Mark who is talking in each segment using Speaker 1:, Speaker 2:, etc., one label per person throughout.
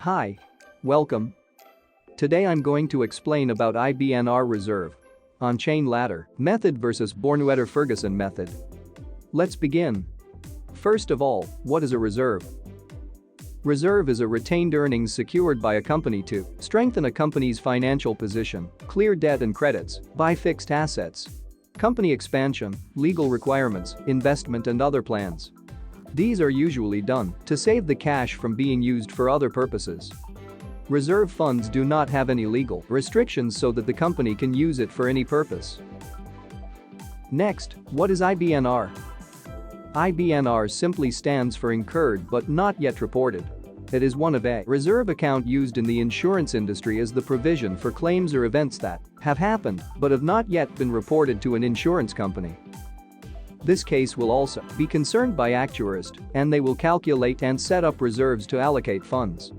Speaker 1: Hi. Welcome. Today I'm going to explain about IBNR Reserve. On-chain ladder method versus Bornhuetter-Ferguson method. Let's begin. First of all, what is a reserve? Reserve is a retained earnings secured by a company to strengthen a company's financial position, clear debt and credits, buy fixed assets, company expansion, legal requirements, investment and other plans. These are usually done to save the cash from being used for other purposes. Reserve funds do not have any legal restrictions so that the company can use it for any purpose. Next, what is IBNR? IBNR simply stands for incurred but not yet reported. It is one of a reserve account used in the insurance industry as the provision for claims or events that have happened but have not yet been reported to an insurance company. This case will also be concerned by actuaries, and they will calculate and set up reserves to allocate funds.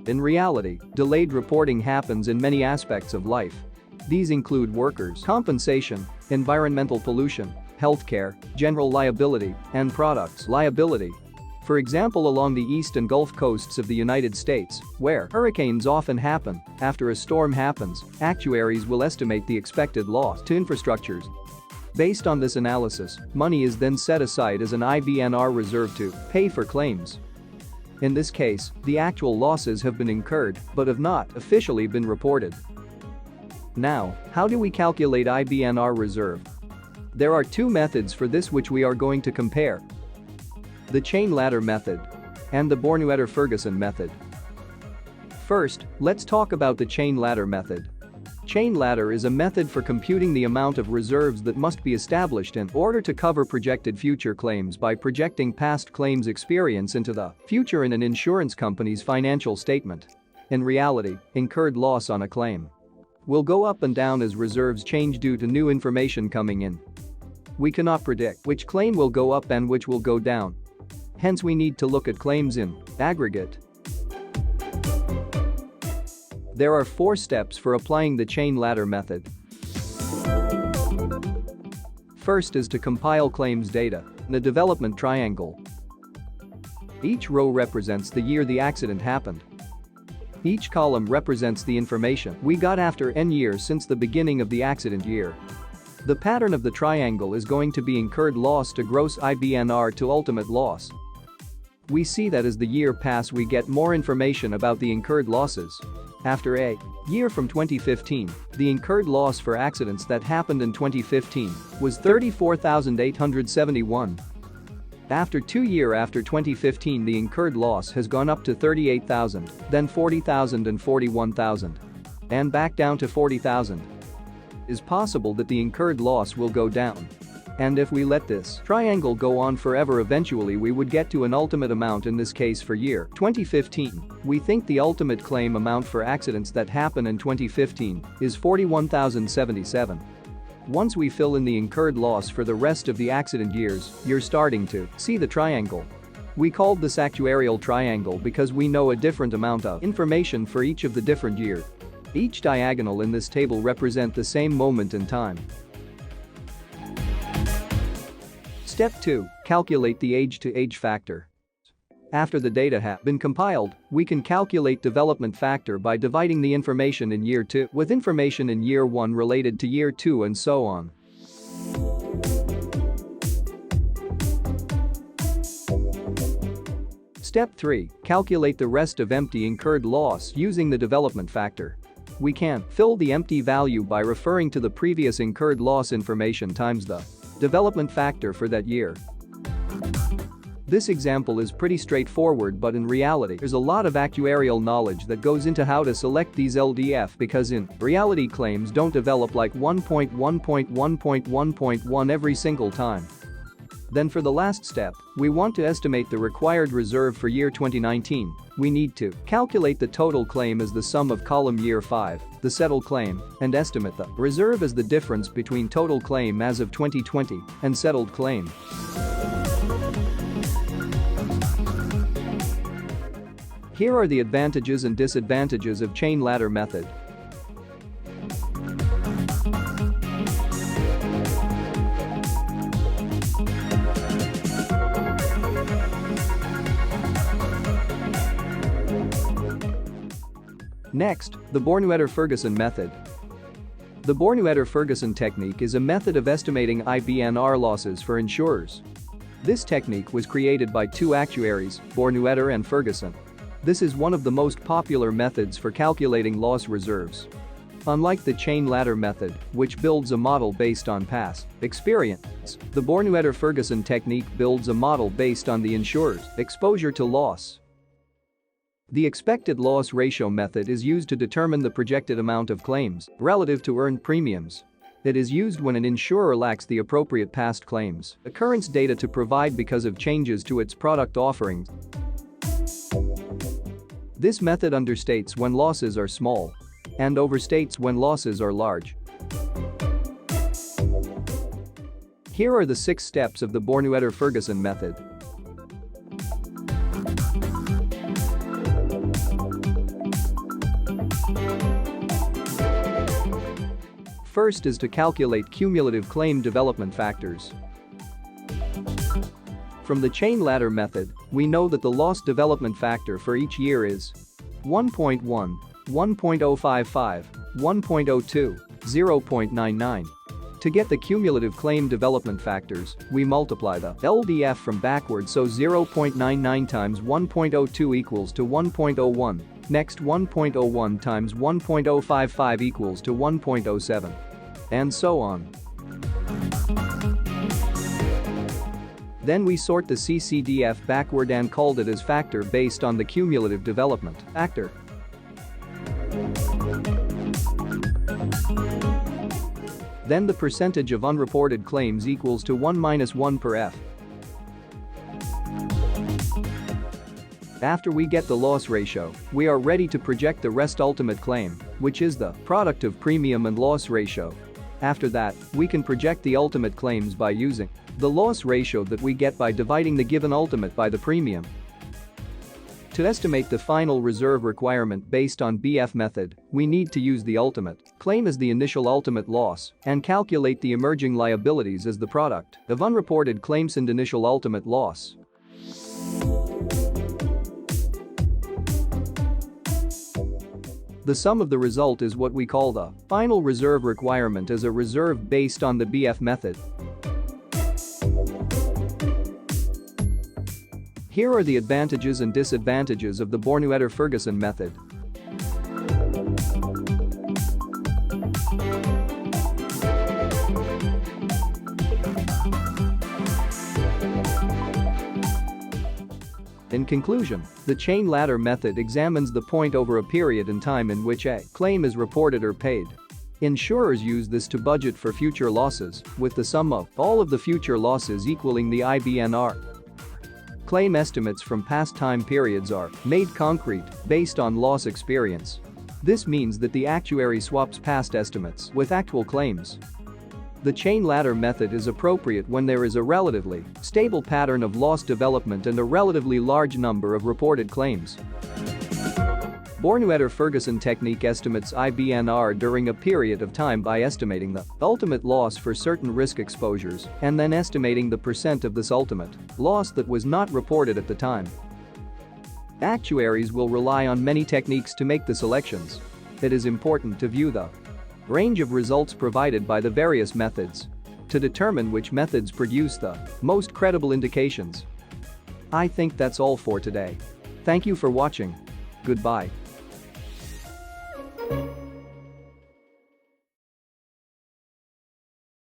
Speaker 1: In reality, delayed reporting happens in many aspects of life. These include workers' compensation, environmental pollution, healthcare, general liability, and products liability. For example, along the east and Gulf coasts of the United States, where hurricanes often happen, after a storm happens, actuaries will estimate the expected loss to infrastructures. Based on this analysis, money is then set aside as an IBNR reserve to pay for claims. In this case, the actual losses have been incurred but have not officially been reported. Now, how do we calculate IBNR reserve? There are two methods for this which we are going to compare: the chain ladder method and the Bornhuetter-Ferguson method. First, let's talk about the chain ladder method. Chain ladder is a method for computing the amount of reserves that must be established in order to cover projected future claims by projecting past claims experience into the future in an insurance company's financial statement. In reality, incurred loss on a claim will go up and down as reserves change due to new information coming in. We cannot predict which claim will go up and which will go down. Hence, we need to look at claims in aggregate. There are 4 steps for applying the chain ladder method. First is to compile claims data in a development triangle. Each row represents the year the accident happened. Each column represents the information we got after n years since the beginning of the accident year. The pattern of the triangle is going to be incurred loss to gross IBNR to ultimate loss. We see that as the year passes we get more information about the incurred losses. After a year from 2015, the incurred loss for accidents that happened in 2015 was 34,871. After 2 years after 2015, the incurred loss has gone up to 38,000, then 40,000 and 41,000. And back down to 40,000. It is possible that the incurred loss will go down. And if we let this triangle go on forever, eventually we would get to an ultimate amount. In this case, for year 2015, we think the ultimate claim amount for accidents that happen in 2015 is 41,077. Once we fill in the incurred loss for the rest of the accident years, you're starting to see the triangle. We called this actuarial triangle because we know a different amount of information for each of the different years. Each diagonal in this table represent the same moment in time. Step 2. Calculate the age-to-age factor. After the data have been compiled, we can calculate development factor by dividing the information in year 2 with information in year 1 related to year 2 and so on. Step 3. Calculate the rest of empty incurred loss using the development factor. We can fill the empty value by referring to the previous incurred loss information times the development factor for that year. This example is pretty straightforward, but in reality there's a lot of actuarial knowledge that goes into how to select these LDF, because in reality claims don't develop like 1.1.1.1.1 every single time. Then for the last step, we want to estimate the required reserve for year 2019. We need to calculate the total claim as the sum of column year 5, the settled claim, and estimate the reserve as the difference between total claim as of 2020 and settled claim. Here are the advantages and disadvantages of chain ladder method. Next, the Bornhuetter-Ferguson method. The Bornhuetter-Ferguson technique is a method of estimating IBNR losses for insurers. This technique was created by two actuaries, Bornhuetter and Ferguson. This is one of the most popular methods for calculating loss reserves. Unlike the chain ladder method, which builds a model based on past experience, the Bornhuetter-Ferguson technique builds a model based on the insurer's exposure to loss. The expected loss ratio method is used to determine the projected amount of claims relative to earned premiums. It is used when an insurer lacks the appropriate past claims occurrence data to provide because of changes to its product offerings. This method understates when losses are small and overstates when losses are large. Here are the 6 steps of the Bornhuetter-Ferguson method. First is to calculate cumulative claim development factors. From the chain ladder method, we know that the loss development factor for each year is 1.1, 1.055, 1.02, 0.99. To get the cumulative claim development factors, we multiply the LDF from backwards, so 0.99 times 1.02 equals to 1.01. Next, 1.01 times 1.055 equals to 1.07. And so on. Then we sort the CCDF backward and called it as factor based on the cumulative development factor. Then the percentage of unreported claims equals to 1 minus 1 per F. After we get the loss ratio, we are ready to project the rest ultimate claim, which is the product of premium and loss ratio. After that, we can project the ultimate claims by using the loss ratio that we get by dividing the given ultimate by the premium. To estimate the final reserve requirement based on BF method, we need to use the ultimate claim as the initial ultimate loss and calculate the emerging liabilities as the product of unreported claims and initial ultimate loss. The sum of the result is what we call the final reserve requirement as a reserve based on the BF method. Here are the advantages and disadvantages of the Bornhuetter-Ferguson method. In conclusion, the chain ladder method examines the point over a period in time in which a claim is reported or paid. Insurers use this to budget for future losses, with the sum of all of the future losses equaling the IBNR. Claim estimates from past time periods are made concrete based on loss experience. This means that the actuary swaps past estimates with actual claims. The chain ladder method is appropriate when there is a relatively stable pattern of loss development and a relatively large number of reported claims. Bornhuetter-Ferguson technique estimates IBNR during a period of time by estimating the ultimate loss for certain risk exposures and then estimating the percent of this ultimate loss that was not reported at the time. Actuaries will rely on many techniques to make the selections. It is important to view the range of results provided by the various methods to determine which methods produce the most credible indications. I think that's all for today. Thank you for watching. Goodbye.